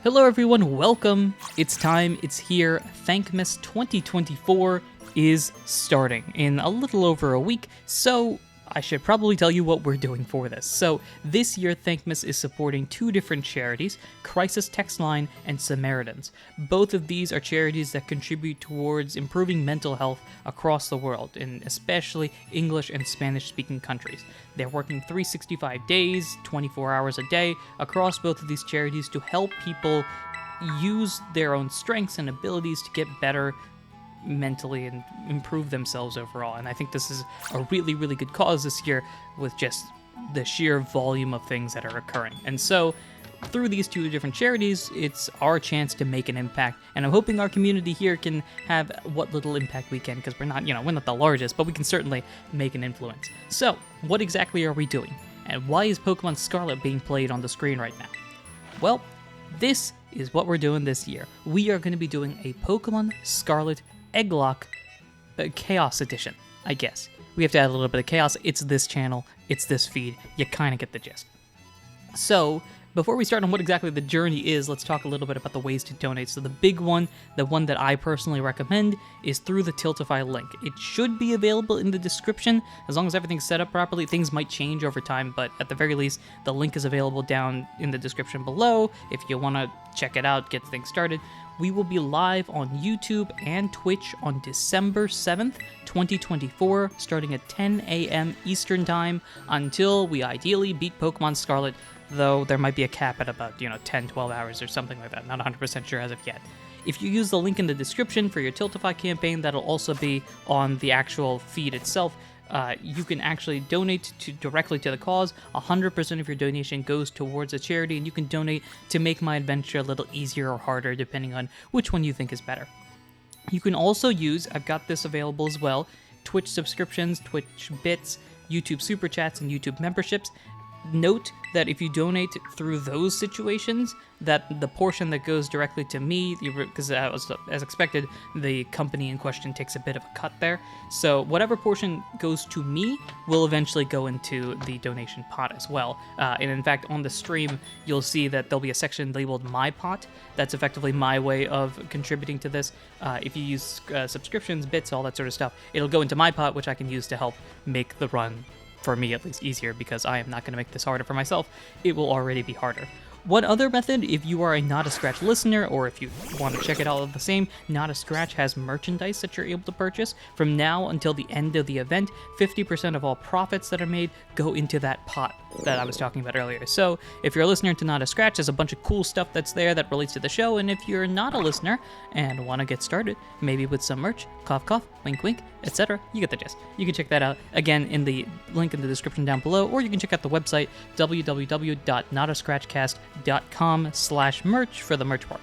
Hello everyone, welcome. It's time, it's here. Thankmas 2024 is starting in a little over a week, so I should probably tell you what we're doing for this. So this year, Thankmas is supporting two different charities, Crisis Text Line and Samaritans. Both of these are charities that contribute towards improving mental health across the world, in especially English and Spanish-speaking countries. They're working 365 days, 24 hours a day, across both of these charities to help people use their own strengths and abilities to get better mentally and improve themselves overall. And I think this is a really, really good cause this year with just the sheer volume of things that are occurring. And so through these two different charities, it's our chance to make an impact. And I'm hoping our community here can have what little impact we can, because we're not the largest, but we can certainly make an influence. So what exactly are we doing? And why is Pokemon Scarlet being played on the screen right now? Well, this is what we're doing this year. We are going to be doing a Pokemon Scarlet Egglock Chaos Edition, I guess. We have to add a little bit of chaos. It's this channel, it's this feed. You kind of get the gist. So, before we start on what exactly the journey is, let's talk a little bit about the ways to donate. So the big one, the one that I personally recommend, is through the Tiltify link. It should be available in the description. As long as everything's set up properly, things might change over time, but at the very least, the link is available down in the description below if you want to check it out, get things started. We will be live on YouTube and Twitch on December 7th, 2024, starting at 10 a.m. Eastern Time until we ideally beat Pokemon Scarlet, though there might be a cap at about, 10, 12 hours or something like that. Not 100% sure as of yet. If you use the link in the description for your Tiltify campaign, that'll also be on the actual feed itself. You can actually donate directly to the cause. 100% of your donation goes towards a charity, and you can donate to make my adventure a little easier or harder, depending on which one you think is better. You can also use, I've got this available as well, Twitch subscriptions, Twitch bits, YouTube super chats, and YouTube memberships. Note that if you donate through those situations, that the portion that goes directly to me, because as expected, the company in question takes a bit of a cut there. So whatever portion goes to me will eventually go into the donation pot as well. And in fact, on the stream, you'll see that there'll be a section labeled My Pot. That's effectively my way of contributing to this. If you use subscriptions, bits, all that sort of stuff, it'll go into My Pot, which I can use to help make the run, for me at least, easier, because I am not going to make this harder for myself. It will already be harder. One other method, if you are a Not a Scratch listener, or if you want to check it out all the same, Not a Scratch has merchandise that you're able to purchase. From now until the end of the event, 50% of all profits that are made go into that pot that I was talking about earlier. So if you're a listener to Not a Scratch, there's a bunch of cool stuff that's there that relates to the show, and if you're not a listener and want to get started, maybe with some merch, cough cough, wink wink, etc., you get the gist. You can check that out, again, in the link in the description down below, or you can check out the website, www.notascratchcast.com/merch for the merch part.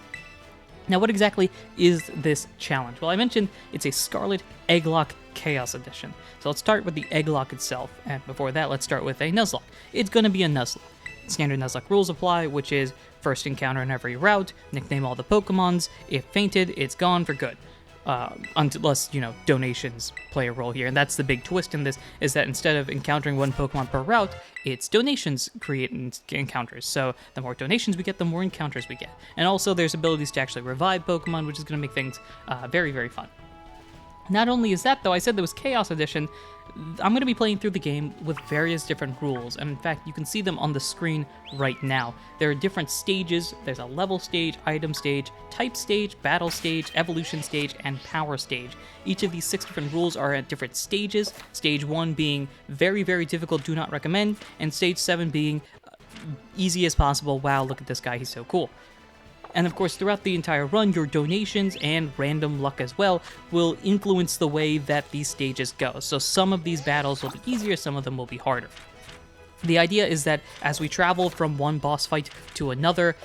Now, what exactly is this challenge? Well, I mentioned it's a Scarlet Egglock Chaos Edition. So let's start with the Egglock itself, and before that, let's start with a Nuzlocke. It's going to be a Nuzlocke. Standard Nuzlocke rules apply, which is first encounter in every route, nickname all the Pokemons, if fainted, it's gone for good. Unless, donations play a role here. And that's the big twist in this, is that instead of encountering one Pokemon per route, it's donations create encounters. So the more donations we get, the more encounters we get. And also there's abilities to actually revive Pokemon, which is going to make things very, very fun. Not only is that, though, I said there was Chaos Edition, I'm going to be playing through the game with various different rules, and in fact, you can see them on the screen right now. There are different stages. There's a level stage, item stage, type stage, battle stage, evolution stage, and power stage. Each of these 6 different rules are at different stages, stage 1 being very, very difficult, do not recommend, and stage 7 being easy as possible, wow, look at this guy, he's so cool. And of course, throughout the entire run, your donations and random luck as well will influence the way that these stages go. So some of these battles will be easier, some of them will be harder. The idea is that as we travel from one boss fight to another,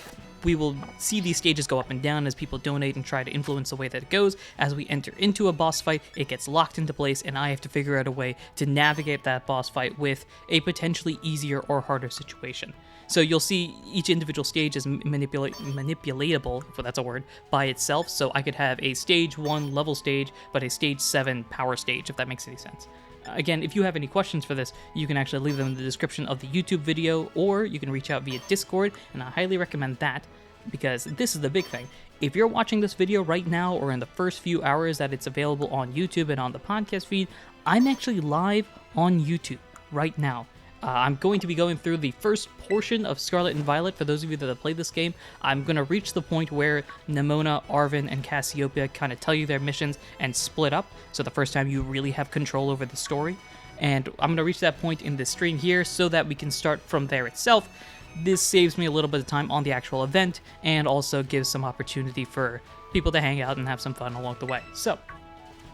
we will see these stages go up and down as people donate and try to influence the way that it goes. As we enter into a boss fight, it gets locked into place, and I have to figure out a way to navigate that boss fight with a potentially easier or harder situation. So you'll see each individual stage is manipulatable, if that's a word, by itself. So I could have a stage 1 level stage, but a stage 7 power stage, if that makes any sense. Again, if you have any questions for this, you can actually leave them in the description of the YouTube video, or you can reach out via Discord, and I highly recommend that, because this is the big thing. If you're watching this video right now, or in the first few hours that it's available on YouTube and on the podcast feed, I'm actually live on YouTube right now. I'm going to be going through the first portion of Scarlet and Violet. For those of you that have played this game, I'm going to reach the point where Nemona, Arven, and Cassiopeia kind of tell you their missions and split up. So the first time you really have control over the story. And I'm going to reach that point in this stream here so that we can start from there itself. This saves me a little bit of time on the actual event and also gives some opportunity for people to hang out and have some fun along the way. So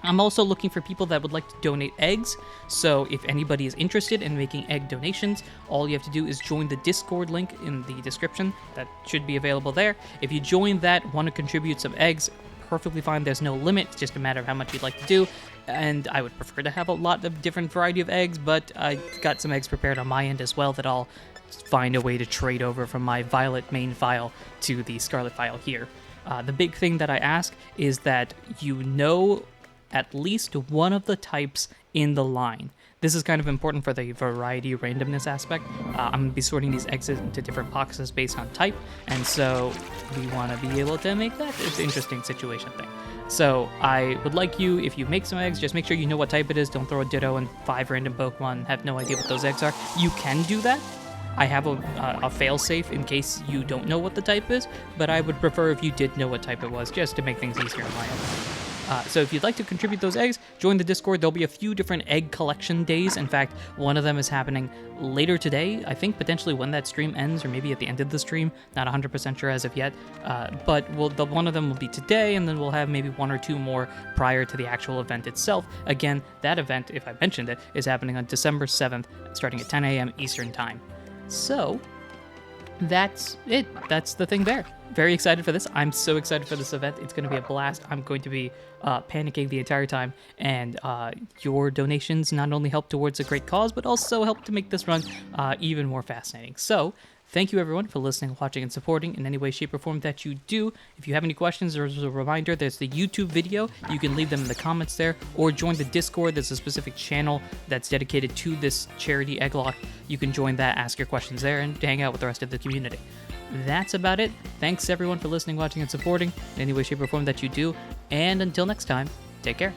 I'm also looking for people that would like to donate eggs, so if anybody is interested in making egg donations, all you have to do is join the Discord link in the description. That should be available there. If you join that, want to contribute some eggs, perfectly fine. There's no limit. It's just a matter of how much you'd like to do, and I would prefer to have a lot of different variety of eggs, but I got some eggs prepared on my end as well that I'll find a way to trade over from my Violet main file to the Scarlet file here. The big thing that I ask is that you know at least one of the types in the line. This is kind of important for the variety randomness aspect. I'm going to be sorting these eggs into different boxes based on type, and so we want to be able to make that an interesting situation thing. So I would like you, if you make some eggs, just make sure you know what type it is. Don't throw a Ditto and 5 random Pokemon, have no idea what those eggs are. You can do that. I have a fail-safe in case you don't know what the type is, but I would prefer if you did know what type it was, just to make things easier on my end. So if you'd like to contribute those eggs, join the Discord. There'll be a few different egg collection days. In fact, one of them is happening later today, I think potentially when that stream ends, or maybe at the end of the stream. Not 100% sure as of yet, but one of them will be today, and then we'll have maybe 1 or 2 more prior to the actual event itself. Again, that event, if I mentioned it, is happening on December 7th, starting at 10 a.m. Eastern Time. So that's it. That's the thing there. Very excited for this. I'm so excited for this event. It's going to be a blast. I'm going to be panicking the entire time, and your donations not only help towards a great cause, but also help to make this run even more fascinating. So thank you everyone for listening, watching, and supporting in any way, shape, or form that you do. If you have any questions, there's a reminder, there's the YouTube video. You can leave them in the comments there, or join the Discord. There's a specific channel that's dedicated to this charity Egglock. You can join that, ask your questions there, and hang out with the rest of the community. That's about it. Thanks everyone for listening, watching, and supporting in any way, shape, or form that you do. And until next time, take care.